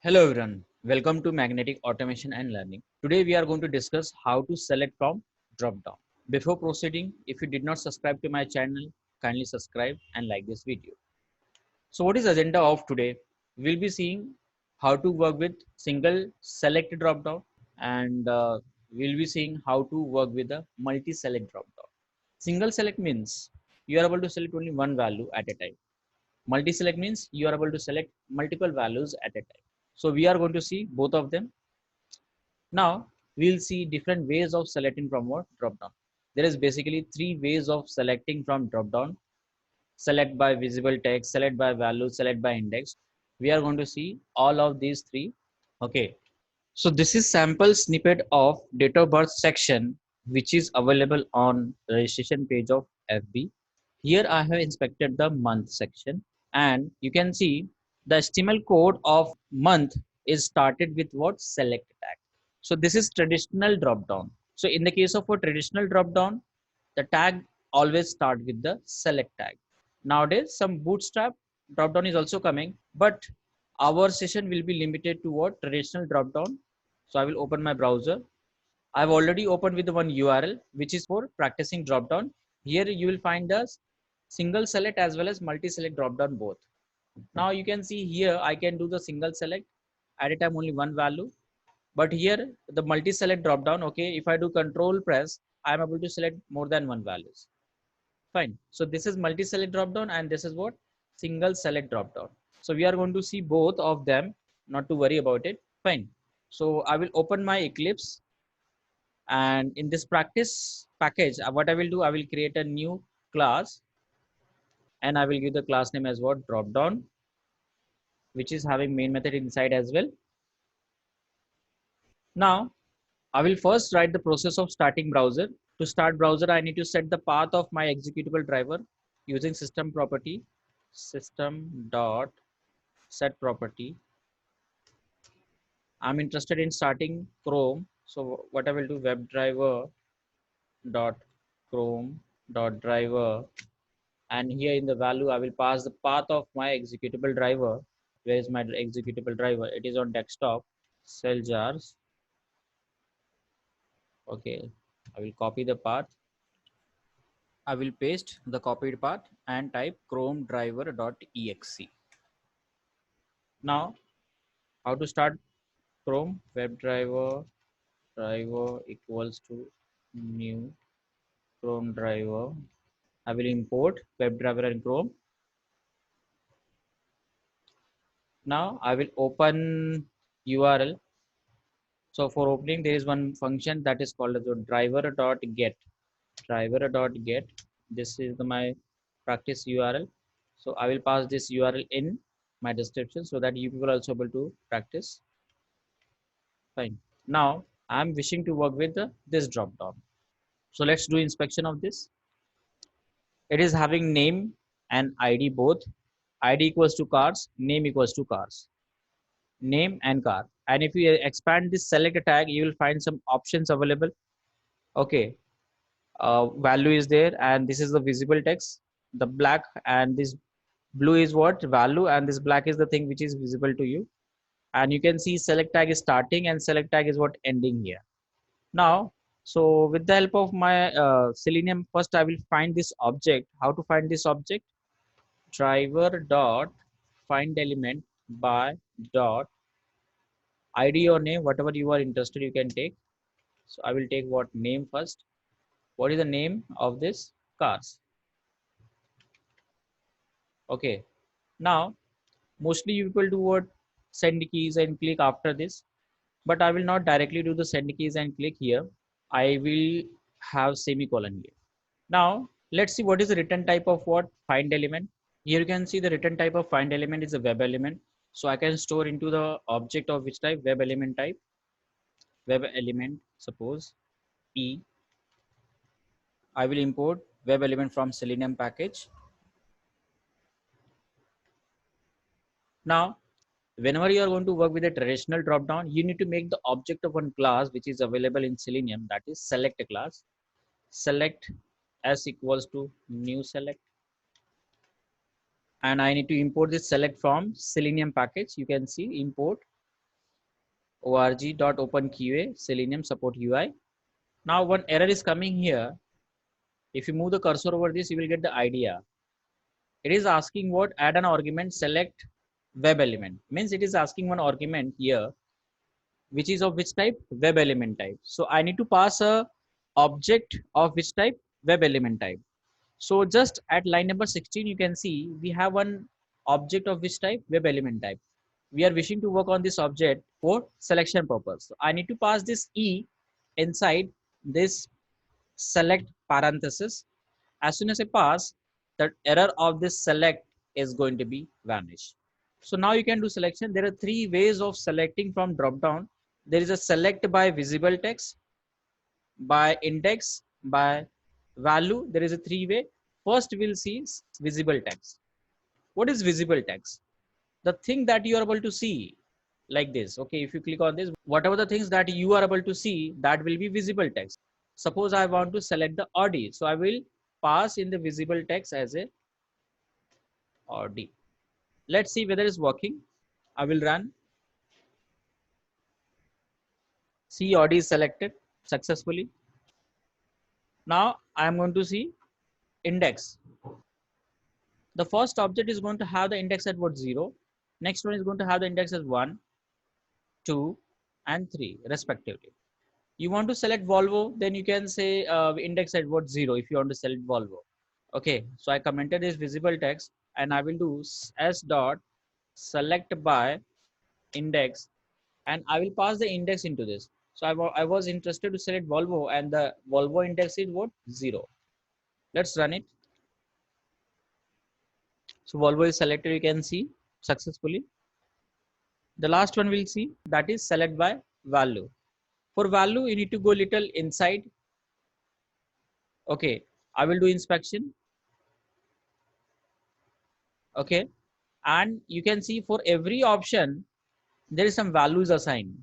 Hello everyone, welcome to Magnetic Automation and Learning. Today we are going to discuss how to select from drop-down. Before proceeding, if you did not subscribe to my channel, kindly subscribe and like this video. So what is agenda of today? We'll be seeing how to work with single select drop-down and we'll be seeing how to work with a multi-select drop-down. Single select means you are able to select only one value at a time. Multi-select means you are able to select multiple values at a time. So we are going to see both of them. Now we'll see different ways of selecting from what drop down. There is basically three ways of selecting from drop down. Select by visible text, select by value, select by index. We are going to see all of these three. Okay. So this is sample snippet of date of birth section which is available on registration page of FB. Here I have inspected the month section and you can see the HTML code of month is started with what select tag. So this is traditional drop down. So in the case of a traditional drop down, the tag always start with the select tag. Nowadays some bootstrap drop down is also coming, but our session will be limited to what traditional drop down. So I will open my browser. I've already opened with the one URL which is for practicing drop down. Here you will find the single select as well as multi select drop down both. Now you can see here I can do the single select at a time only one value, but here the multi select drop down. Okay, if I do control press, I am able to select more than one values. Fine. So this is multi select drop down and this is what single select drop down. So we are going to see both of them, not to worry about it. Fine. So I will open my Eclipse, and in this practice package what I will do, I will create a new class and I will give the class name as what drop down, which is having main method inside as well. Now I will first write the process of starting browser. To start browser, I need to set the path of my executable driver using system property, system dot set property. I'm interested in starting Chrome, so what I will do, WebDriver dot Chrome dot driver, and here in the value I will pass the path of my executable driver. Where is my executable driver? It is on desktop, cell jars. Okay, I will copy the path. I will paste the copied path and type chrome driver.exe. Now how to start Chrome? Driver equals to new Chrome driver. I will import WebDriver and Chrome. Now I will open URL. So for opening, there is one function that is called as a driver.get. Driver.get. This is my practice URL. So I will pass this URL in my description so that you people are also able to practice. Fine. Now I'm wishing to work with this drop down. So let's do inspection of this. It is having name and ID both. ID equals to cars, name equals to cars. Name and car. And if you expand this select tag, you will find some options available. Okay, value is there, and this is the visible text. The black and this blue is what value, and this black is the thing which is visible to you. And you can see select tag is starting and select tag is what ending here. Now, so with the help of my Selenium, first I will find this object. How to find this object? Driver dot find element by dot ID or name, whatever you are interested, you can take. So I will take what name first. What is the name of this cars? Okay. Now, mostly you people do what send keys and click after this, but I will not directly do the send keys and click here. I will have semicolon here. Now, let's see what is the return type of what find element. Here you can see the return type of find element is a web element. So I can store into the object of which type? Web element type. Web element, suppose E. I will import web element from Selenium package. Now, whenever you are going to work with a traditional drop down, you need to make the object of one class which is available in Selenium, that is select a class. Select s equals to new select, and I need to import this select from Selenium package. You can see import org.openqa selenium support UI. Now one error is coming here. If you move the cursor over this, you will get the idea. It is asking what add an argument select web element, means it is asking one argument here which is of which type, web element type. So I need to pass a object of which type, web element type. So just at line number 16 you can see we have one object of which type, web element type. We are wishing to work on this object for selection purpose. So I need to pass this e inside this select parenthesis. As soon as I pass, the error of this select is going to be vanished. So now you can do selection. There are three ways of selecting from drop down. There is a select by visible text, by index, by value. There is a three way. First we'll see visible text. What is visible text? The thing that you are able to see like this. Okay, if you click on this, whatever the things that you are able to see, that will be visible text. Suppose I want to select the Audi, so I will pass in the visible text as a Audi. Let's see whether it's working. I will run. See, Audi is selected successfully. Now I am going to see index. The first object is going to have the index at what, 0. Next one is going to have the index as 1, 2, and 3 respectively. You want to select Volvo, then you can say index at what, 0 if you want to select Volvo. Okay, so I commented this visible text and I will do s dot select by index and I will pass the index into this. So I was interested to select Volvo and the Volvo index is what, 0. Let's run it. So Volvo is selected, you can see successfully. The last one we'll see, that is select by value. For value, you need to go little inside. Okay, I will do inspection. Okay, and you can see for every option there is some values assigned.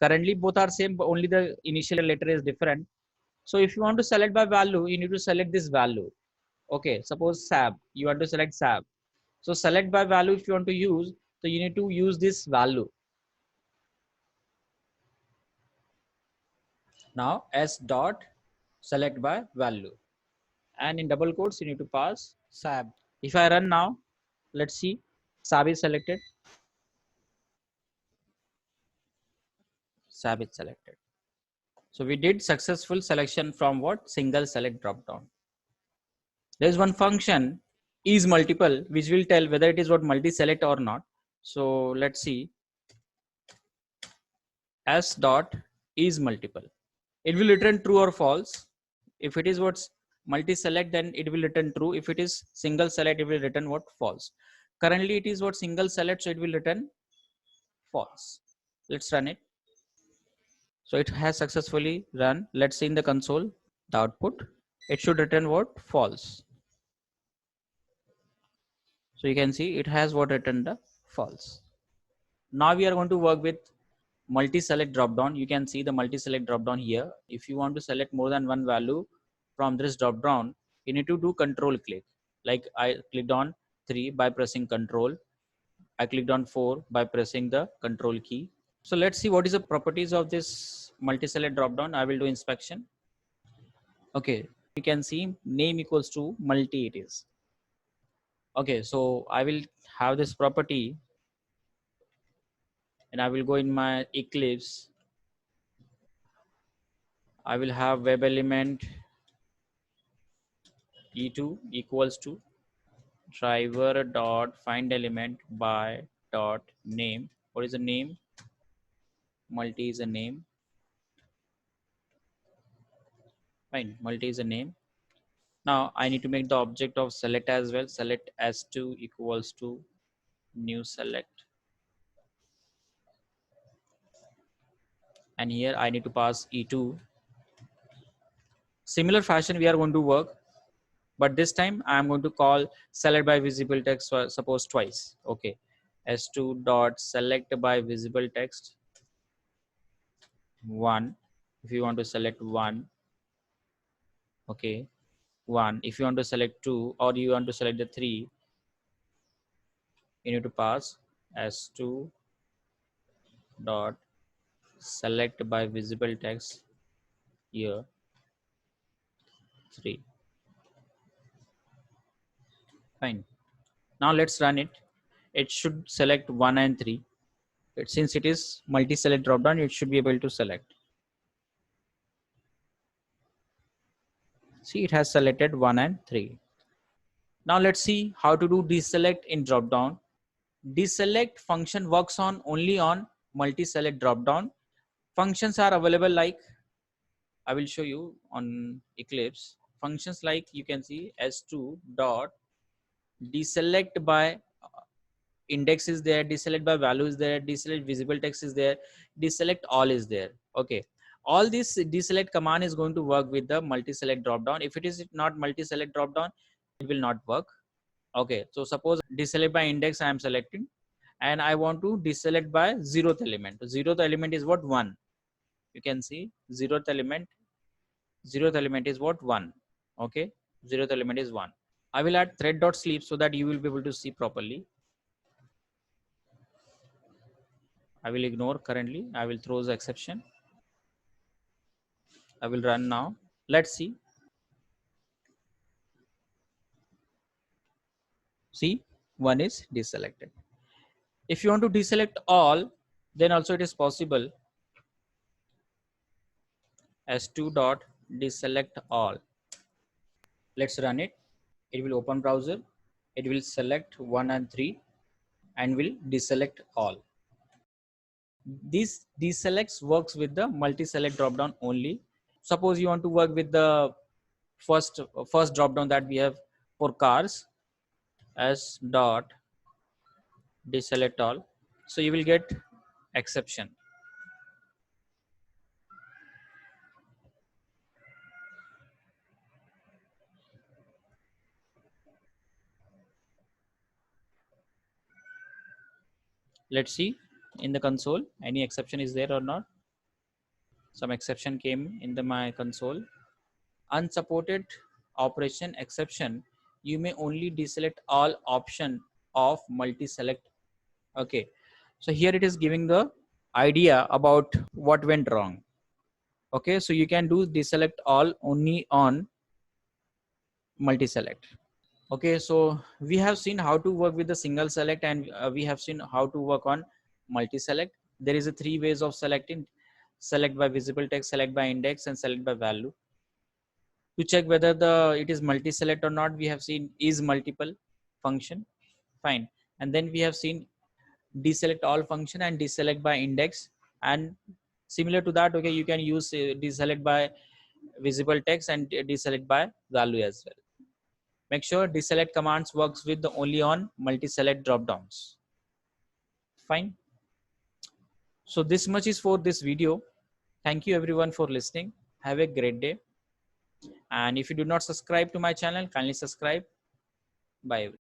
Currently both are same, but only the initial letter is different. So if you want to select by value, you need to select this value. Okay, suppose SAB, you want to select SAB. So select by value if you want to use, so you need to use this value. Now s dot select by value, and in double quotes you need to pass SAB. If I run now, let's see, SAB is selected. SAB is selected. So we did successful selection from what, single select drop down. There is one function is multiple which will tell whether it is what multi select or not. So let's see, s dot is multiple. It will return true or false. If it is what's multi select, then it will return true. If it is single select, it will return what, false. Currently it is what, single select, so it will return false. Let's run it. So it has successfully run. Let's see in the console the output. It should return what, false. So you can see it has what, returned the false. Now we are going to work with multi-select drop-down. You can see the multi-select drop-down here. If you want to select more than one value from this drop-down, you need to do control click. Like I clicked on 3 by pressing control. I clicked on 4 by pressing the control key. So let's see what is the properties of this multi-select drop-down. I will do inspection. Okay, you can see name equals to multi it is. Okay, so I will have this property and I will go in my Eclipse. I will have web element e2 equals to driver dot find element by dot name. What is the name? Multi is a name. Fine, multi is a name. Now I need to make the object of select as well. Select s2 equals to new select. And here I need to pass e2. Similar fashion we are going to work, but this time I am going to call select by visible text, suppose twice. Okay, s2 dot select by visible text 1 if you want to select 1. Okay, 1 if you want to select 2 or you want to select the 3, you need to pass s2 dot select by visible text here 3. Fine. Now let's run it. It should select 1 and 3. Since it is multi-select dropdown, it should be able to select. See, it has selected 1 and 3. Now let's see how to do deselect in dropdown. Deselect function works on only on multi-select dropdown. Functions are available like, I will show you on Eclipse. Functions like you can see s2 dot deselect by index is there, deselect by value is there, deselect visible text is there, deselect all is there. Okay, all this deselect command is going to work with the multi-select dropdown. If it is not multi-select dropdown, it will not work. Okay, so suppose deselect by index I am selecting, and I want to deselect by zeroth element. Zeroth element is what? 1. You can see zeroth element is what? 1. Okay, zeroth element is 1. I will add thread dot sleep so that you will be able to see properly. I will ignore currently. I will throw the exception. I will run now. Let's see. See, 1 is deselected. If you want to deselect all, then also it is possible. S2 dot deselect all. Let's run it. It will open browser. It will select 1 and 3 and will deselect all. This deselects works with the multi-select dropdown only. Suppose you want to work with the first dropdown that we have for cars, S dot deselect all. So you will get exception. Let's see in the console any exception is there or not. Some exception came in my console. Unsupported operation exception. You may only deselect all option of multi-select. Okay, so here it is giving the idea about what went wrong. Okay, so you can do deselect all only on multi-select. Okay, so we have seen how to work with the single select, and we have seen how to work on multi-select. There is a 3 ways of selecting: select by visible text, select by index, and select by value. To check whether it is multi-select or not, we have seen is multiple function. Fine. And then we have seen deselect all function and deselect by index, and similar to that, okay, you can use deselect by visible text and deselect by value as well. Make sure deselect commands works with the only on multi-select drop downs. Fine. So this much is for this video. Thank you everyone for listening. Have a great day. And if you do not subscribe to my channel, kindly subscribe. Bye.